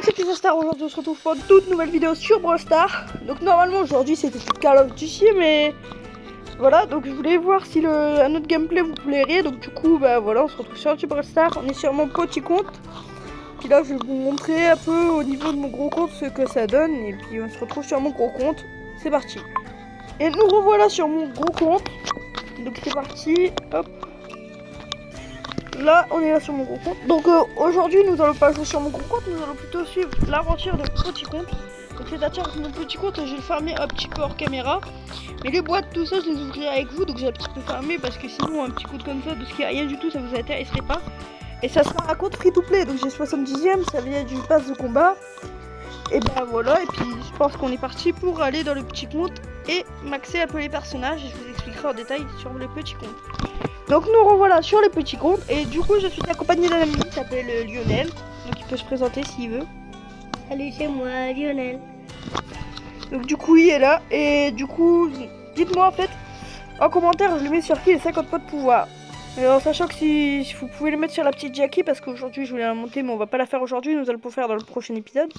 c'est Pizza Star, aujourd'hui on se retrouve pour une toute nouvelle vidéo sur Brawl Stars. Donc normalement aujourd'hui c'était Call of Duty, mais voilà, donc je voulais voir si un autre gameplay vous plairait. Donc du coup bah voilà, on se retrouve sur Brawl Stars, on est sur mon petit compte. Puis là je vais vous montrer un peu au niveau de mon gros compte ce que ça donne. Et puis on se retrouve sur mon gros compte, c'est parti. Et nous revoilà sur mon gros compte. Donc c'est parti, hop. Là, on est là sur mon gros compte. Donc aujourd'hui, nous allons pas jouer sur mon gros compte, nous allons plutôt suivre l'aventure de mon petit compte. Donc c'est-à-dire que mon petit compte, je vais le fermer un petit peu hors caméra. Mais les boîtes, tout ça, je les ouvrirai avec vous. Donc j'ai un petit peu fermé parce que sinon, un petit compte comme ça, de ce qui a rien du tout, ça vous intéresserait pas. Et ça sera un compte free to play. Donc j'ai 70ème, ça vient du pass de combat. Et ben voilà, et puis je pense qu'on est parti pour aller dans le petit compte et maxer un peu les personnages. Et je vous expliquerai en détail sur le petit compte. Donc nous revoilà sur le petit compte et du coup je suis accompagnée d'un ami qui s'appelle Lionel. Donc il peut se présenter s'il veut. Salut, c'est moi, Lionel. Donc du coup il est là et du coup dites-moi en fait en commentaire je le mets sur qui les 50 pots de pouvoir. Et en sachant que si vous pouvez le mettre sur la petite Jackie parce qu'aujourd'hui je voulais la monter mais on va pas la faire aujourd'hui, nous allons le faire dans le prochain épisode.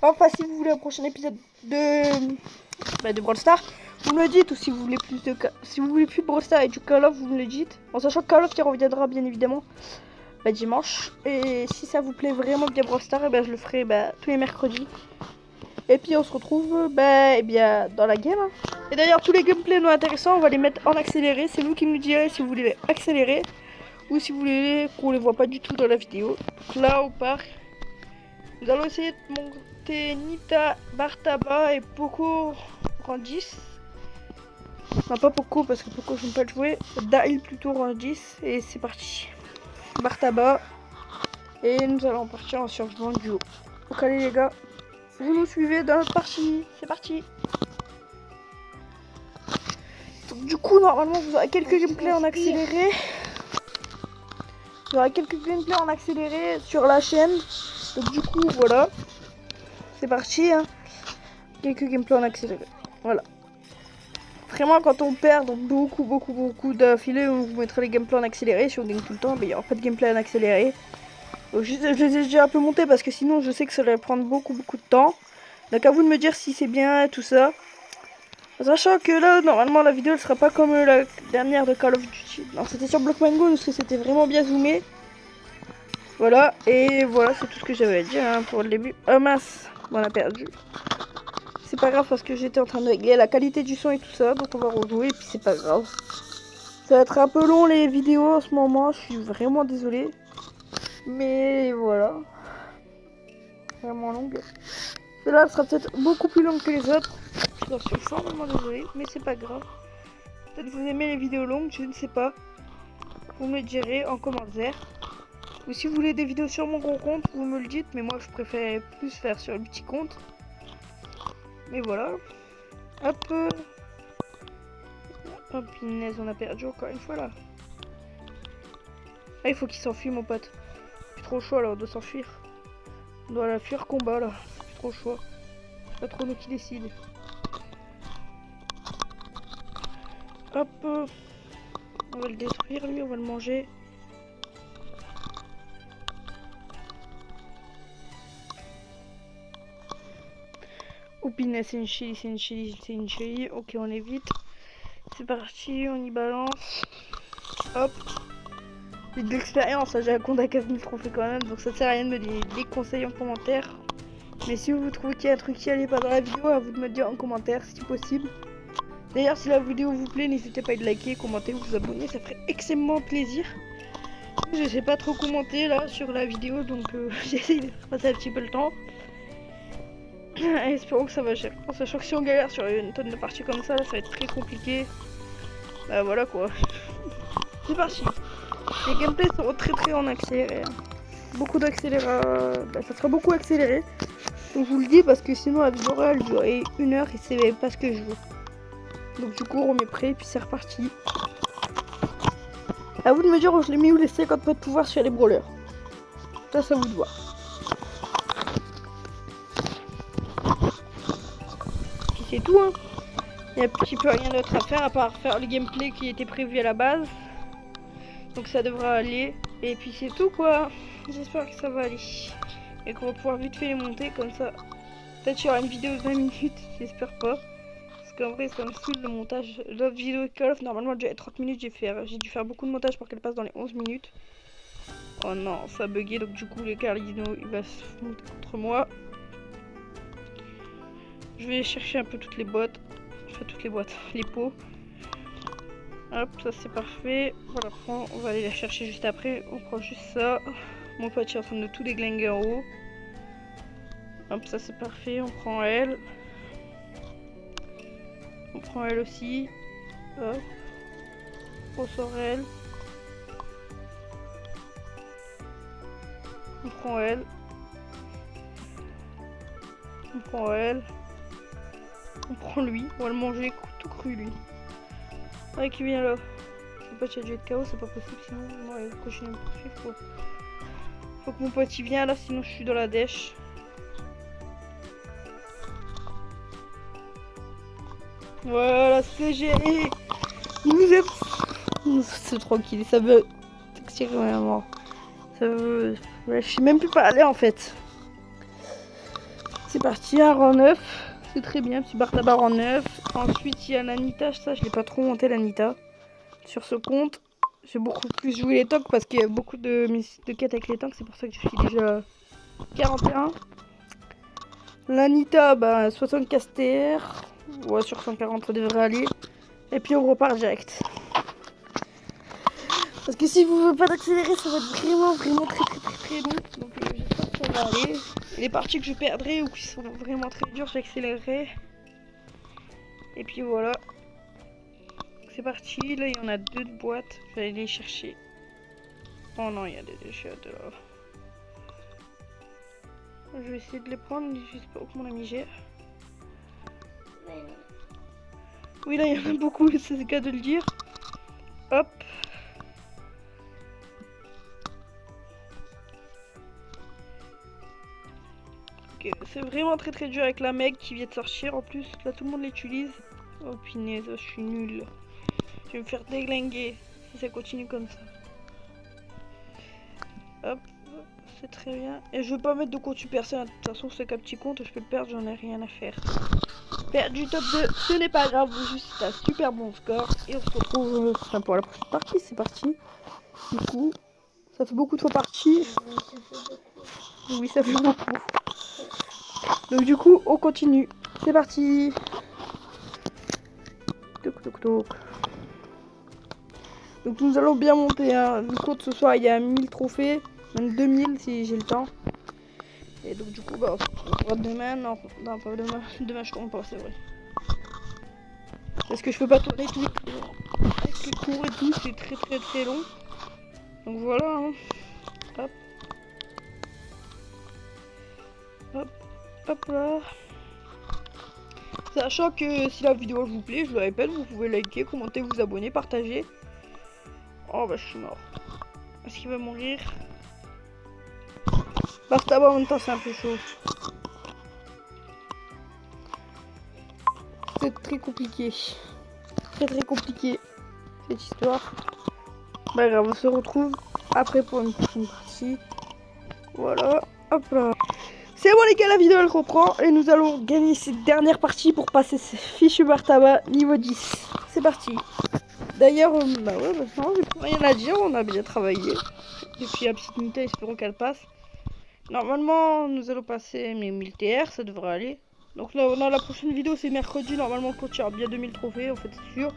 Enfin si vous voulez un prochain épisode de Brawl Stars, vous me le dites, ou si vous voulez plus de Brawl Stars et du Call of, vous me le dites. En sachant que Call of qui reviendra bien évidemment dimanche. Et si ça vous plaît vraiment bien Brawl Stars, et ben, je le ferai tous les mercredis. Et puis on se retrouve bien dans la game. Et d'ailleurs tous les gameplays non intéressants, on va les mettre en accéléré. C'est vous qui nous direz si vous voulez les accélérer ou si vous voulez qu'on les voit pas du tout dans la vidéo. Donc là au parc, nous allons essayer de monter Nita, Bartaba et Poco rang 10. Non pas Poco parce que Poco je ne peux pas le jouer. Daryl plutôt rang 10 et c'est parti. Bartaba. Et nous allons partir en survivant duo. Donc allez les gars, vous nous suivez dans notre partie. C'est parti. Donc du coup normalement vous aurez quelques gameplays en accéléré. Vous aurez quelques gameplays en accéléré sur la chaîne. Donc du coup voilà. C'est parti hein. Quelques gameplays en accéléré. Voilà. Vraiment quand on perd donc beaucoup d'affilée, on vous mettra les gameplays en accéléré. Si on gagne tout le temps, il n'y aura pas de gameplay en accéléré. Donc, je les ai déjà un peu montés parce que sinon je sais que ça va prendre beaucoup de temps. Donc à vous de me dire si c'est bien tout ça. Sachant que là normalement la vidéo elle sera pas comme la dernière de Call of Duty. Non, c'était sur Blockmango parce que c'était vraiment bien zoomé. Voilà, et voilà c'est tout ce que j'avais à dire hein, pour le début. Oh mince, on a perdu. C'est pas grave parce que j'étais en train de régler la qualité du son et tout ça, donc on va rejouer et puis c'est pas grave. Ça va être un peu long les vidéos en ce moment, je suis vraiment désolée. Mais voilà. Vraiment longue. Celle-là sera peut-être beaucoup plus longue que les autres. Je suis fortement désolée, mais c'est pas grave. Peut-être vous aimez les vidéos longues, je ne sais pas. Vous me le direz en commentaire. Ou si vous voulez des vidéos sur mon gros compte, vous me le dites, mais moi je préfère plus faire sur le petit compte. Mais voilà. Hop. Oh punaise, on a perdu encore une fois là. Ah, il faut qu'il s'enfuit mon pote. C'est trop chaud là, on doit s'enfuir. On doit la fuir combat là. C'est trop chaud. C'est pas trop nous qui décide. Hop. On va le détruire lui, on va le manger. Oh punaise, c'est une chili. Ok, on évite. C'est parti, on y balance. Hop. J'ai de l'expérience, j'ai un compte à 15 000 trophées quand même, donc ça sert à rien de me donner des conseils en commentaire. Mais si vous trouvez qu'il y a un truc qui allait pas dans la vidéo, à vous de me dire en commentaire si possible. D'ailleurs, si la vidéo vous plaît, n'hésitez pas à liker, commenter, vous abonner, ça ferait extrêmement plaisir. Je sais pas trop commenter là sur la vidéo, donc j'essaie de passer un petit peu le temps. Et espérons que ça va gérer. En sachant que si on galère sur une tonne de parties comme ça, là, ça va être très compliqué. Bah voilà quoi. C'est parti. Les gameplays seront très en accéléré. Beaucoup d'accéléré. Ça sera beaucoup accéléré. Donc je vous le dis parce que sinon la vidéo elle durerait 1 heure et c'est pas ce que je veux. Donc du coup on remet prêt et puis c'est reparti. À vous de me dire où je les mets où les 50 pots de pouvoir sur les brawlers. Ça vous de voir. Puis c'est tout hein. Il n'y a un petit peu rien d'autre à faire à part faire le gameplay qui était prévu à la base. Donc ça devra aller. Et puis c'est tout quoi. J'espère que ça va aller. et qu'on va pouvoir vite fait les monter comme ça. Peut-être qu'il y aura une vidéo de 20 minutes, j'espère pas. Parce qu'en vrai ça me saoule le montage. L'autre vidéo de Call of normalement déjà 30 minutes, j'ai dû faire beaucoup de montage pour qu'elle passe dans les 11 minutes. Oh non, ça a bugué, donc du coup les Carlino il va se monter contre moi. Je vais chercher un peu toutes les boîtes. Enfin toutes les boîtes, les pots. Hop, ça c'est parfait. Voilà, on va aller la chercher juste après. On prend juste ça. Mon pote est en train de tout déglinguer en haut. Hop, ça c'est parfait. On prend elle. On prend elle aussi. Hop. On sort elle. On prend elle. On prend elle. On prend lui. On va le manger tout cru lui. Ah, qui vient là. Je sais pas si il y a déjà de chaos, c'est pas possible sinon. Non, il faut continuer à me poursuivre. Faut que mon pote il vienne là, sinon je suis dans la dèche. Voilà, c'est géré. Il nous est. C'est tranquille, ça veut tirer vraiment. Ça veut. Ouais, je sais même plus parler en fait. C'est parti, un rang 9. C'est très bien, petit Bartaba rang 9. Ensuite, il y a l'Anita. Ça, je l'ai pas trop monté l'Anita. Sur ce compte, j'ai beaucoup plus joué les tanks parce qu'il y a beaucoup de quêtes avec les tanks. C'est pour ça que je suis déjà 41. L'Anita, bah, 75 TR. Ouais, sur 140, ça devrait aller. Et puis, on repart direct. Parce que si vous ne voulez pas d'accélérer, ça va être vraiment très long. Donc, j'espère que ça va aller. Les parties que je perdrai ou qui sont vraiment très dures, j'accélérerai. Et puis voilà. C'est parti. Là, il y en a 2 de boîtes. Je vais aller les chercher. Oh non, il y a des déchets là. Je vais essayer de les prendre. Je sais pas où mon ami gère. Oui, là, il y en a beaucoup. C'est le cas de le dire. Hop. Ok, c'est vraiment très dur avec la mec qui vient de sortir. En plus, là, tout le monde l'utilise. Oh, punaise, je suis nulle. Je vais me faire déglinguer si ça continue comme ça. Hop, c'est très bien. Et je veux pas mettre de compte super personnel. De toute façon, c'est qu'un petit compte, je peux le perdre, j'en ai rien à faire. Perdre du top 2, ce n'est pas grave, juste un super bon score. Et on se retrouve pour la prochaine partie, c'est parti. Du coup, ça fait beaucoup de fois partie. Oui, ça fait beaucoup. Donc du coup, on continue. C'est parti. Toc toc toc. Donc nous allons bien monter. Hein. Du coup, ce soir, il y a 1000 trophées. Même 2000 si j'ai le temps. Et donc du coup, bah, on se retrouvera demain. Non, pas demain. Demain, je tourne pas, c'est vrai. Parce que je peux pas tourner tous les cours. Avec les cours et tout, c'est très long. Donc voilà. Hein. Hop. Hop. Hop là. Sachant que si la vidéo vous plaît, je le répète, vous pouvez liker, commenter, vous abonner, partager. Oh bah je suis mort. Est-ce qu'il va mourir? Bartaba en même temps c'est un peu chaud. C'est très compliqué. Très compliqué cette histoire. Bah grave, on se retrouve après pour une prochaine partie. Voilà, hop là. C'est bon les gars, la vidéo elle reprend et nous allons gagner cette dernière partie pour passer ce fichu Bartaba niveau 10. C'est parti. D'ailleurs, bah ouais, non, j'ai plus rien à dire, on a bien travaillé. Depuis la petite unité, espérons qu'elle passe. Normalement, nous allons passer mes 1000 TR, ça devrait aller. Donc là, dans la prochaine vidéo, c'est mercredi, normalement, quand il y aura bien 2000 trophées, en fait, c'est sûr.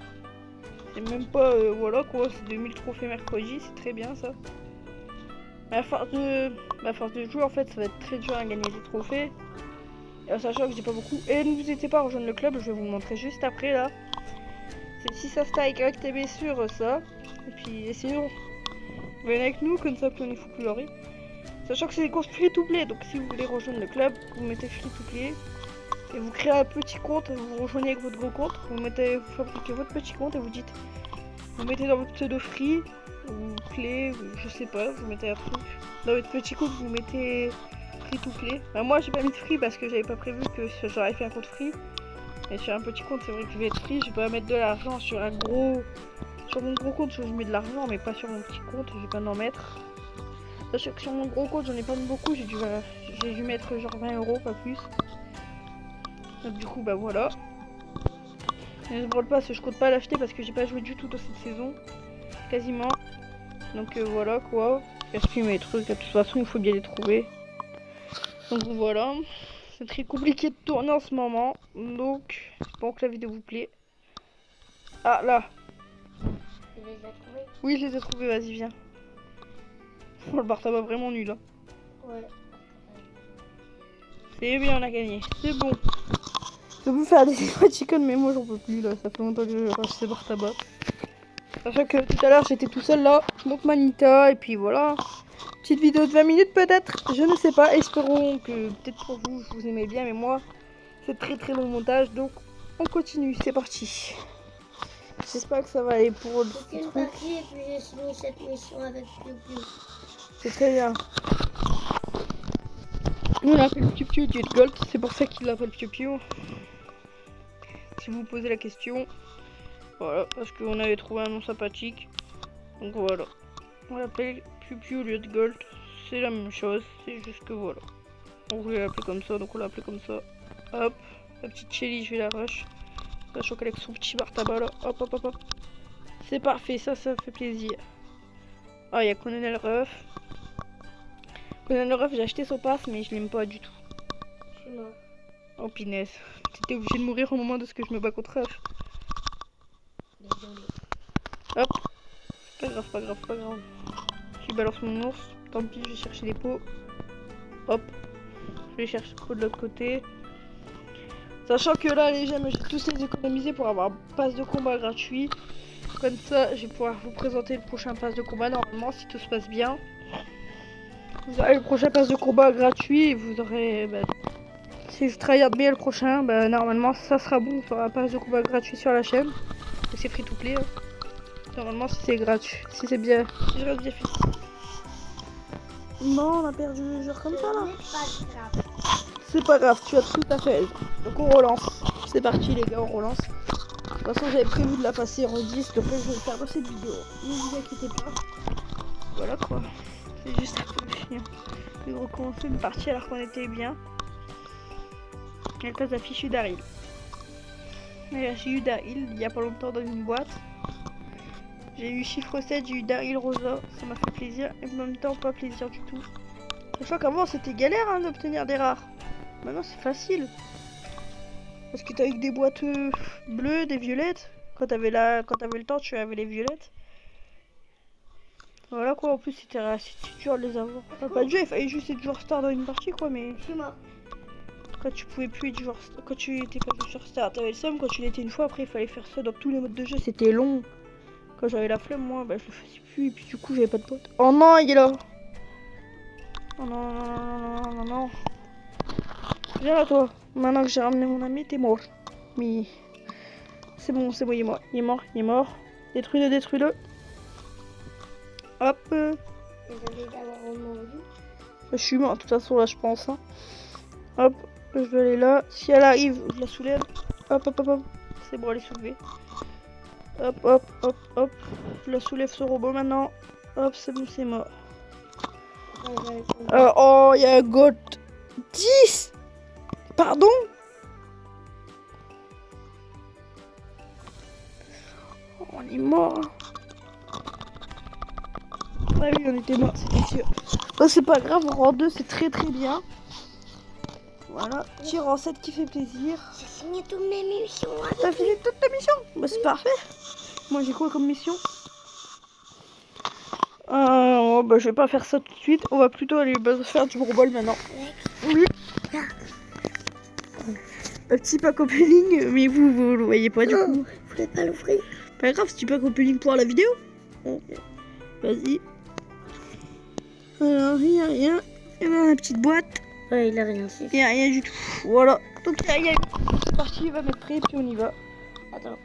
C'est même pas, voilà quoi, c'est 2000 trophées mercredi, c'est très bien ça. Mais à force de jouer, en fait, ça va être très dur à gagner des trophées. Et sachant que j'ai pas beaucoup. Et n'hésitez pas à rejoindre le club, je vais vous montrer juste après là. C'est si ça stack avec TB sur ça. Et puis sinon, venez avec nous, comme ça plus on est fou plus l'ori. Sachant que c'est des comptes free to play, donc si vous voulez rejoindre le club, vous mettez free to play. Et vous créez un petit compte, vous rejoignez avec votre gros compte, vous fabriquez votre petit compte et vous dites, vous mettez dans votre pseudo free, ou play, ou je sais pas, vous mettez un truc. Dans votre petit compte, vous mettez free to play. Bah, moi j'ai pas mis de free parce que j'avais pas prévu que j'aurais fait un compte free. Et sur un petit compte, c'est vrai que je vais être free, je vais pas mettre de l'argent sur un gros. Sur mon gros compte, je mets de l'argent, mais pas sur mon petit compte, je vais pas en mettre. Sachez que sur mon gros compte, j'en ai pas mis beaucoup. J'ai dû mettre genre 20 €, pas plus. Donc, du coup, bah voilà. Et le Brawl Pass, je compte pas l'acheter parce que j'ai pas joué du tout dans cette saison. Quasiment. Donc voilà quoi. Gaspille mes trucs, de toute façon, il faut bien les trouver. Donc voilà. C'est très compliqué de tourner en ce moment. Donc, j'espère que la vidéo vous plaît. Ah là. Tu les as trouvés? Oui, je les ai trouvés, vas-y, viens. Oh, le bar tabac vraiment nul. Hein. Ouais. C'est bien, on a gagné. C'est bon. Je peux faire des emoticons, mais moi j'en peux plus là. Ça fait longtemps que je rachète ce bar tabac. Sachant que tout à l'heure j'étais tout seul là. Je monte ma Nita et puis voilà. Petite vidéo de 20 minutes peut-être. Je ne sais pas. Espérons que peut-être pour vous, vous aimez bien. Mais moi, c'est très très long montage. Donc on continue. C'est parti. J'espère que ça va aller pour le C'est une partie et puis j'ai fini cette mission avec Piu. C'est très bien. Nous on l'appelle Piu Piu du Gold. C'est pour ça qu'il l'appelle Piu Piu. Si vous vous posez la question. Voilà, parce qu'on avait trouvé un nom sympathique. Donc voilà. On l'appelle Piu Piu au lieu de Gold. C'est la même chose. C'est juste que voilà. On voulait l'appeler comme ça, donc on l'a appelé comme ça. Hop. La petite Shelly, je vais la rush. Sachant qu'elle avec son petit bar tabac là. Hop, hop, hop, hop. C'est parfait, ça fait plaisir. Ah, il y a Colonel Ruff. Colonel Ruff, j'ai acheté son pass, mais je l'aime pas du tout. Je suis mort. Oh, pinaise. T'étais obligé de mourir au moment de ce que je me bats contre Ruff. Désolé. Hop. Pas grave, pas grave, pas grave. Je balance mon ours. Tant pis, je vais chercher les pots. Hop. Je vais chercher le pot de l'autre côté. Sachant que là, les gemmes, j'ai tous les économisés pour avoir un pass de combat gratuit. Comme ça, je vais pouvoir vous présenter le prochain pass de combat normalement, si tout se passe bien. Vous aurez le prochain pass de combat gratuit et vous aurez... Bah, si je tryhard bien le prochain, bah, normalement, ça sera bon pour un pass de combat gratuit sur la chaîne. Et c'est free to play. Hein. Normalement, si c'est gratuit. Si c'est bien... Si je reste bien fait. Non, on a perdu le jeu comme ça là. C'est pas grave. C'est pas grave, tu as tout à fait. Donc on relance. C'est parti les gars, on relance. De toute façon j'avais prévu de la passer en 10, donc là je vais le faire dans cette vidéo. Ne vous inquiétez pas. Voilà quoi. C'est juste un peu chiant de recommencer une partie alors qu'on était bien. Elle passe la fichue d'Aril. J'ai eu Daryl il y a pas longtemps dans une boîte. J'ai eu chiffre 7, j'ai eu Daryl Rosa. Ça m'a fait plaisir et en même temps pas plaisir du tout. Je crois qu'avant c'était galère hein, d'obtenir des rares. Maintenant c'est facile. Parce que t'as eu des boîtes bleues, des violettes. Quand t'avais le temps, tu avais les violettes. Voilà quoi, en plus c'était assez dur de les avoir. Enfin, pas dur, il fallait juste être joueur star dans une partie quoi, mais... Je suis mort. Quand tu pouvais plus être joueur star, quand tu étais pas joueur star, t'avais le seum, quand tu l'étais une fois, après il fallait faire ça dans tous les modes de jeu, c'était long. Quand j'avais la flemme, moi, bah je le faisais plus, et puis du coup j'avais pas de potes. Oh non, il est là. Oh non, non, non, non, non, non. Viens là toi. Maintenant que j'ai ramené mon ami, t'es mort. Mais c'est bon, il est mort. Il est mort, il est mort. Détruis-le, détruis-le. Hop. Désolé d'avoir mordu. Je suis mort de toute façon là je pense. Hein. Hop, je vais aller là. Si elle arrive, je la soulève. Hop, hop, hop, hop. C'est bon, elle est soulevée. Hop, hop, hop, hop. Je la soulève ce robot maintenant. Hop, c'est bon, c'est mort. Oh, il y a un gold 10. Pardon? Oh, on est mort. Ah oui, on était mort, c'était sûr. Oh, c'est pas grave, en rang 2, c'est très très bien. Voilà, petit rang 7 qui fait plaisir. J'ai signé toutes mes missions. T'as fini toute ta mission? Bah c'est parfait. Moi j'ai quoi comme mission? Oh, bah je vais pas faire ça tout de suite. On va plutôt aller faire du gros bol maintenant. Oui. Un petit pack opening, mais vous le voyez pas du coup. Je voulais pas l'ouvrir. Pas grave, petit pack opening pour la vidéo. Vas-y. Alors, il n'y a rien. Et ben la petite boîte. Ouais, il a rien fait. Il n'y a rien du tout. Voilà. Donc il y a c'est parti, il va mettre prêt, puis on y va. Attends.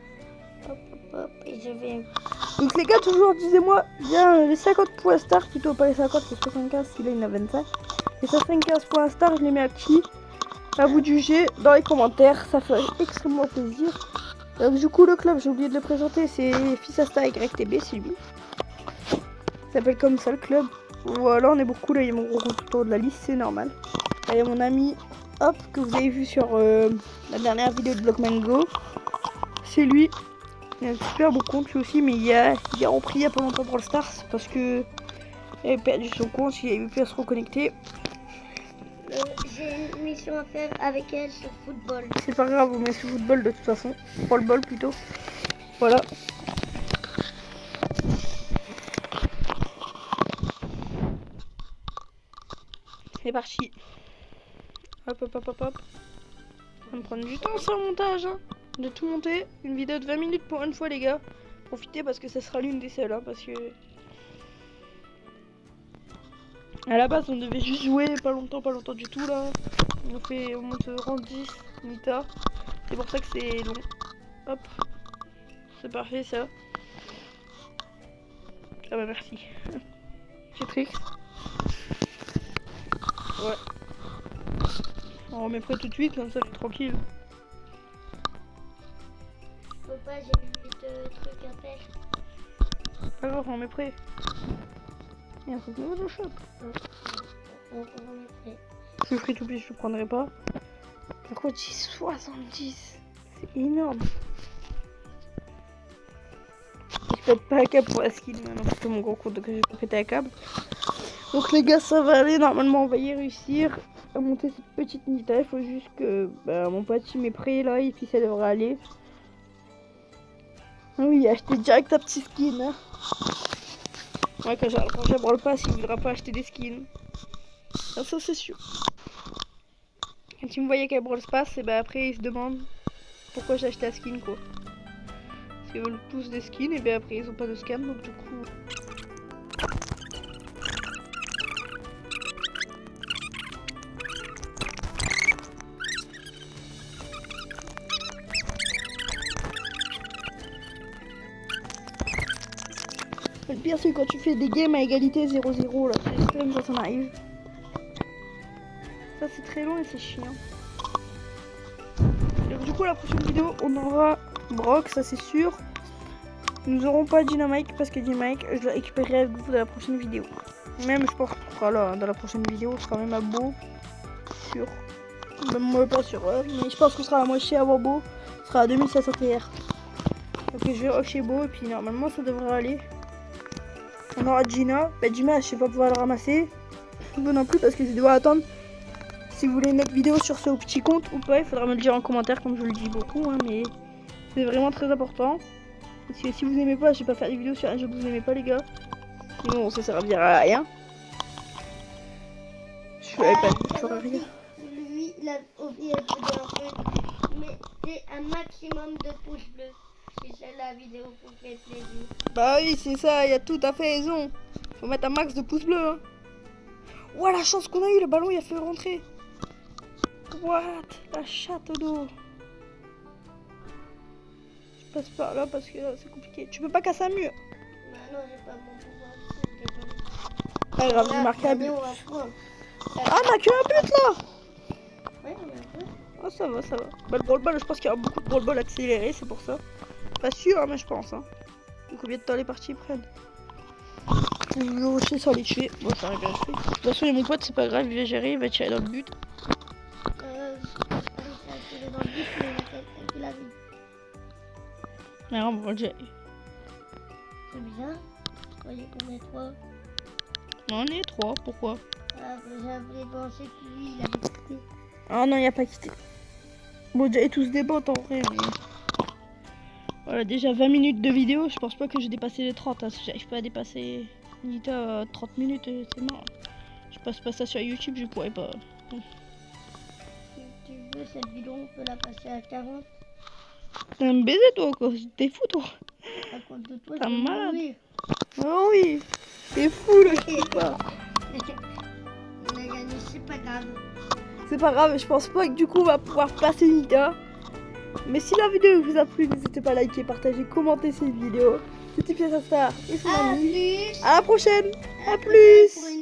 Hop, hop, hop. Et je vais. Donc les gars, toujours disez-moi bien les 50 points star, plutôt pas les 50, les 75, celui-là il en a 25. Les 75 points star, je les mets à qui? À vous de juger dans les commentaires, ça fait extrêmement plaisir. Donc du coup le club, j'ai oublié de le présenter, c'est Fils Asta YTB, c'est lui. Il s'appelle comme ça le club. Voilà, on est beaucoup. Là, il y a mon gros compte autour de la liste, c'est normal. Là, il y a mon ami, hop, que vous avez vu sur la dernière vidéo de Blockman Go. C'est lui. Il a un super beau compte lui aussi, mais il a repris il y a pas longtemps pour le Stars parce que il avait perdu son compte, il avait pu se reconnecter. J'ai une mission à faire avec elle sur football. C'est pas grave, on met sur football de toute façon. Ball plutôt. Voilà. C'est parti. Hop. Ça va me prendre du temps ça le montage. Hein. De tout monter. Une vidéo de 20 minutes pour une fois les gars. Profitez parce que ça sera l'une des seules. Hein, parce que... À la base on devait juste jouer pas longtemps du tout là. On monte rang 10, Nita. C'est pour ça que c'est long. Hop. C'est parfait ça. Ah bah merci. J'ai tricks. Ouais. On remet prêt tout de suite, comme ça je suis tranquille. Faut pas, j'ai 8 trucs à faire. Pas grave, on remet prêt. Il y a un truc nouveau de shop. On remet prêt. Si je ferai tout plus, je ne prendrai pas. Pourquoi 70? C'est énorme. Je pète pas un câble pour la skin maintenant, parce que mon gros compte, donc je vais pas péter un câble. Donc les gars, ça va aller, normalement on va y réussir à monter cette petite Nita. Il faut juste que mon pote il m'est prêt là, et puis ça devrait aller. Ah oui, acheter direct ta petite skin. Hein. Ouais, quand j'aborde le pass, il voudra pas acheter des skins. Ah, ça c'est sûr. Quand il me voyait qu'elle Brawl Pass, et après il se demande pourquoi j'ai acheté la skin quoi. Parce qu'ils veulent tous des skins et après ils ont pas de scam donc du coup. Le pire c'est quand tu fais des games à égalité 0-0 là, c'est extrême quand ça m'arrive. Ça c'est très long et c'est chiant. Donc, du coup la prochaine vidéo on aura Brock, ça c'est sûr. Nous aurons pas Dynamite parce que Dynamite je le récupérerai avec vous dans la prochaine vidéo. Même je pense qu'on sera là dans la prochaine vidéo, on sera même à beau. Sûr. Même moi pas sûr, mais je pense qu'on sera à moitié à beau. On sera à 2500 TR. Donc je vais rusher beau et puis normalement ça devrait aller. On aura Gina. Gina je sais pas pouvoir le ramasser. Vous non plus parce que je dois attendre. Si vous voulez une autre vidéo sur ce petit compte ou pas, il faudra me le dire en commentaire comme je le dis beaucoup. Hein, mais c'est vraiment très important. Parce que si vous aimez pas, je vais pas faire des vidéos sur un jeu que vous aimez pas les gars. Sinon ça servira à rien. Je ferai pas de ferai rien. Lui, il a oublié de dire un truc. Mettez un maximum de pouces bleus. Si c'est la vidéo vous fait plaisir. Bah oui, c'est ça, il y a tout à fait raison. Faut mettre un max de pouces bleus. Hein. Ouah, la chance qu'on a eu, le ballon il a fait rentrer. What? La chatte d'eau. Je passe par là parce que c'est compliqué. Tu peux pas casser un mur. Bah non, j'ai pas mon pouvoir. Pas grave, je marque un but. Ah, on a que un but là. Ouais, on a un peu. Ah, ça va, ça va. Bah, le brawl ball, je pense qu'il y aura beaucoup de brawl ball accéléré, c'est pour ça. Pas sûr, hein, mais je pense. Hein. Combien de temps les parties prennent? Je vais rusher sans les tuer. Bon, ça arrive bien fait. De toute façon, il y a mon pote, c'est pas grave, il va gérer, il va tirer dans le but. Dans le but, mais il a vu. Mais on va le gérer. C'est bizarre. Vous voyez qu'on est 3. On est 3, pourquoi? J'avais pensé que lui, il avait quitté. Ah non, il n'y a pas quitté. Bon, déjà, et tous des bots en vrai, mais... Voilà, déjà 20 minutes de vidéo, je pense pas que j'ai dépassé les 30. Hein. Si j'arrive pas à dépasser Nita 30 minutes, c'est mort. Je passe pas ça sur YouTube, je pourrais pas. Si tu veux, cette vidéo, on peut la passer à 40. T'es un baiser toi, quoi. T'es fou, toi. À cause de toi, T'es je vais malade. mourir. Oh oui. T'es fou, le pas. On a gagné, c'est pas grave. C'est pas grave, je pense pas que du coup on va pouvoir passer Nita. Mais si la vidéo vous a plu, n'hésitez pas à liker, partager, commenter cette vidéo. C'était Pièce à Star et son ami. Plus. À la prochaine. À plus. Pour une